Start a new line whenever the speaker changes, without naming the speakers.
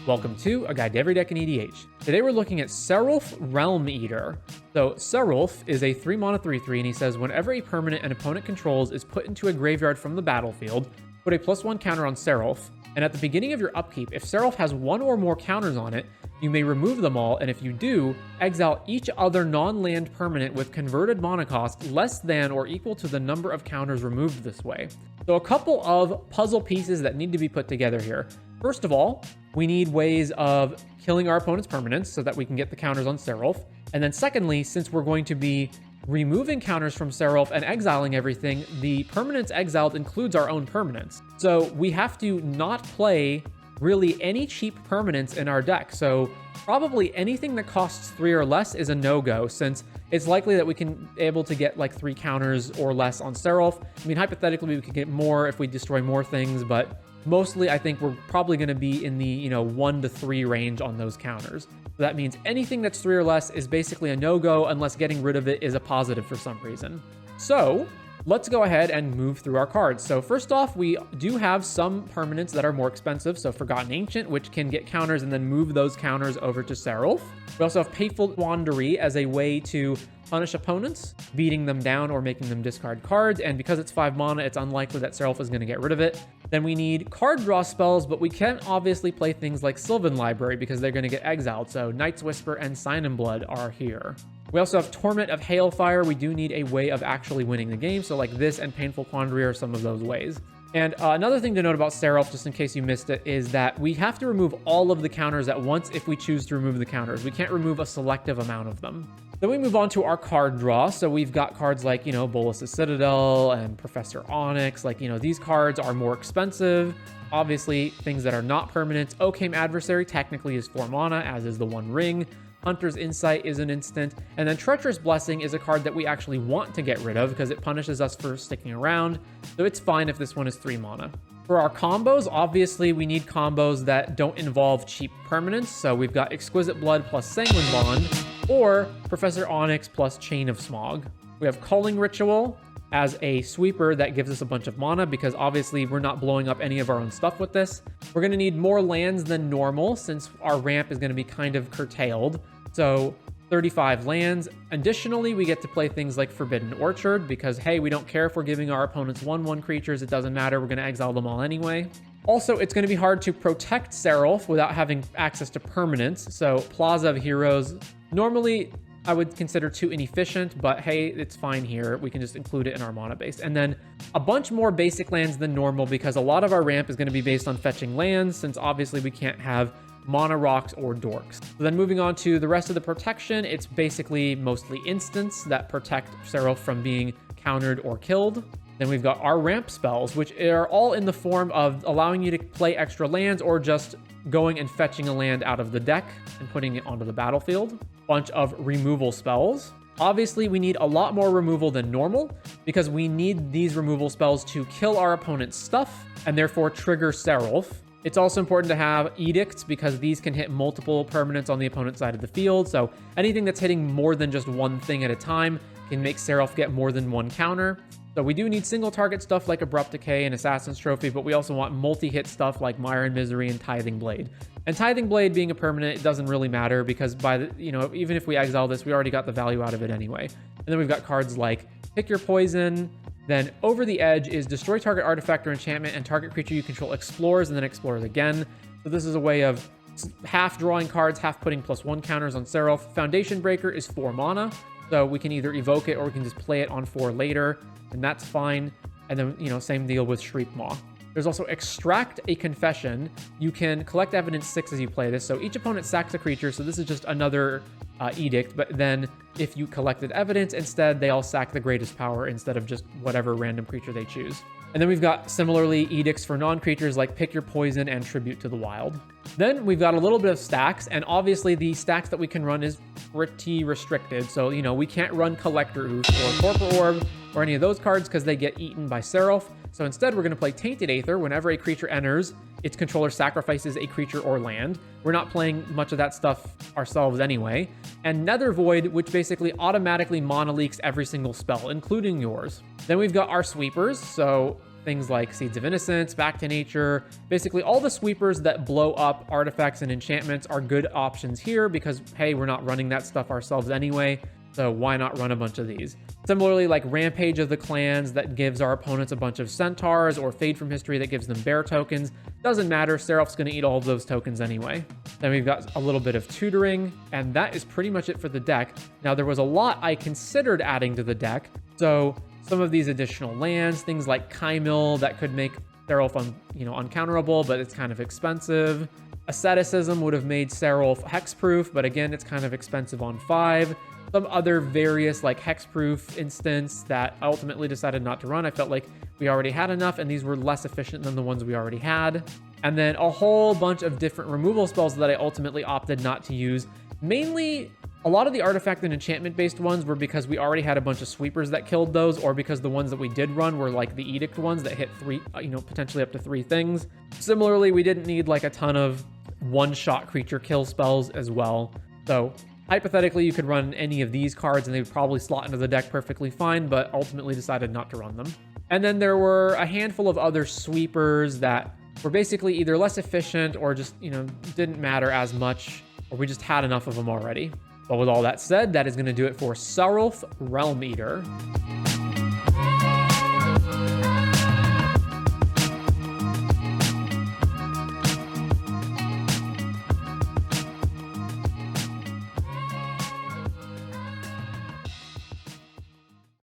Welcome to A Guide to Every Deck in EDH. Today we're looking at Sarulf, Realm Eater. So Sarulf is a 3-mana 3/3, and he says whenever a permanent an opponent controls is put into a graveyard from the battlefield, put a +1 counter on Sarulf, and at the beginning of your upkeep, if Sarulf has one or more counters on it, you may remove them all, and if you do, exile each other non-land permanent with converted mana cost less than or equal to the number of counters removed this way. So a couple of puzzle pieces that need to be put together here. First of all, we need ways of killing our opponent's permanents so that we can get the counters on Sarulf. And then secondly, since we're going to be removing counters from Sarulf and exiling everything, the permanents exiled includes our own permanents. So we have to not play really any cheap permanents in our deck. So probably anything that costs 3 or less is a no-go, since it's likely that we can able to get like 3 counters or less on Sarulf. I mean, hypothetically, we could get more if we destroy more things, but mostly I think we're probably going to be in the 1 to 3 range on those counters. So that means anything that's 3 or less is basically a no-go unless getting rid of it is a positive for some reason. So let's go ahead and move through our cards. So first off, we do have some permanents that are more expensive. So Forgotten Ancient, which can get counters and then move those counters over to Sarulf. We also have Painful Quandary as a way to punish opponents, beating them down or making them discard cards. And because it's 5 mana, it's unlikely that Sarulf is going to get rid of it. Then we need card draw spells, but we can obviously play things like Sylvan Library because they're going to get exiled. So Night's Whisper and Sign in Blood are here. We also have Torment of Hailfire. We do need a way of actually winning the game. So like this and Painful Quandary are some of those ways. And another thing to note about Sarulf, just in case you missed it, is that we have to remove all of the counters at once if we choose to remove the counters. We can't remove a selective amount of them. Then we move on to our card draw. So we've got cards like, Bolas's Citadel and Professor Onyx. Like, these cards are more expensive. Obviously, things that are not permanents. Occam Adversary technically is 4 mana, as is the One Ring. Hunter's Insight is an instant. And then Treacherous Blessing is a card that we actually want to get rid of because it punishes us for sticking around. So it's fine if this one is 3 mana. For our combos, obviously we need combos that don't involve cheap permanents. So we've got Exquisite Blood plus Sanguine Bond, or Professor Onyx plus Chain of Smog. We have Culling Ritual as a sweeper that gives us a bunch of mana because obviously we're not blowing up any of our own stuff with this. We're going to need more lands than normal since our ramp is going to be kind of curtailed. So 35 lands. Additionally, we get to play things like Forbidden Orchard because, hey, we don't care if we're giving our opponents 1/1 creatures. It doesn't matter. We're going to exile them all anyway. Also, it's going to be hard to protect Sarulf without having access to permanents. So Plaza of Heroes, normally I would consider too inefficient, but hey, it's fine here. We can just include it in our mana base. And then a bunch more basic lands than normal because a lot of our ramp is going to be based on fetching lands, since obviously we can't have Mana Rocks or Dorks. So then moving on to the rest of the protection, it's basically mostly instants that protect Sarulf from being countered or killed. Then we've got our ramp spells, which are all in the form of allowing you to play extra lands or just going and fetching a land out of the deck and putting it onto the battlefield. Bunch of removal spells. Obviously, we need a lot more removal than normal because we need these removal spells to kill our opponent's stuff and therefore trigger Sarulf. It's also important to have edicts because these can hit multiple permanents on the opponent's side of the field. So anything that's hitting more than just one thing at a time can make Sarulf get more than one counter. So we do need single target stuff like Abrupt Decay and Assassin's Trophy, but we also want multi-hit stuff like Mire and Misery and Tithing Blade. And Tithing Blade being a permanent, it doesn't really matter because even if we exile this, we already got the value out of it anyway. And then we've got cards like Pick Your Poison. Then Over the Edge is destroy target artifact or enchantment and target creature you control explores and then explores again. So this is a way of half drawing cards, half putting +1 counters on Sarulf. Foundation Breaker is 4 mana. So we can either evoke it or we can just play it on 4 later, and that's fine. And then, same deal with Shriekmaw. There's also Extract a Confession. You can collect evidence 6 as you play this. So each opponent sacks a creature. So this is just another edict. But then if you collected evidence, instead, they all sack the greatest power instead of just whatever random creature they choose. And then we've got similarly edicts for non-creatures like Pick Your Poison and Tribute to the Wild. Then we've got a little bit of stacks, and obviously the stacks that we can run is pretty restricted. So, we can't run Collector Oof or Corporate Orb or any of those cards because they get eaten by Sarulf. So instead, we're going to play Tainted Aether. Whenever a creature enters, its controller sacrifices a creature or land. We're not playing much of that stuff ourselves anyway. And Nether Void, which basically automatically mana leaks every single spell, including yours. Then we've got our sweepers. So things like Seeds of Innocence, Back to Nature. Basically, all the sweepers that blow up artifacts and enchantments are good options here because, hey, we're not running that stuff ourselves anyway, so why not run a bunch of these? Similarly, like Rampage of the Clans that gives our opponents a bunch of centaurs, or Fade from History that gives them bear tokens. Doesn't matter, Sarulf's going to eat all of those tokens anyway. Then we've got a little bit of tutoring, and that is pretty much it for the deck. Now, there was a lot I considered adding to the deck, so some of these additional lands, things like Kymil that could make Sarulf uncounterable, but it's kind of expensive. Asceticism would have made Sarulf hexproof, but again, it's kind of expensive on 5. Some other various like hexproof instance that I ultimately decided not to run. I felt like we already had enough, and these were less efficient than the ones we already had. And then a whole bunch of different removal spells that I ultimately opted not to use. Mainly, a lot of the artifact and enchantment based ones were because we already had a bunch of sweepers that killed those, or because the ones that we did run were like the edict ones that hit 3, potentially up to 3 things. Similarly, we didn't need like a ton of one-shot creature kill spells as well. So hypothetically, you could run any of these cards and they would probably slot into the deck perfectly fine, but ultimately decided not to run them. And then there were a handful of other sweepers that were basically either less efficient or just, didn't matter as much, or we just had enough of them already. But with all that said, that is going to do it for Sarulf Realm Eater.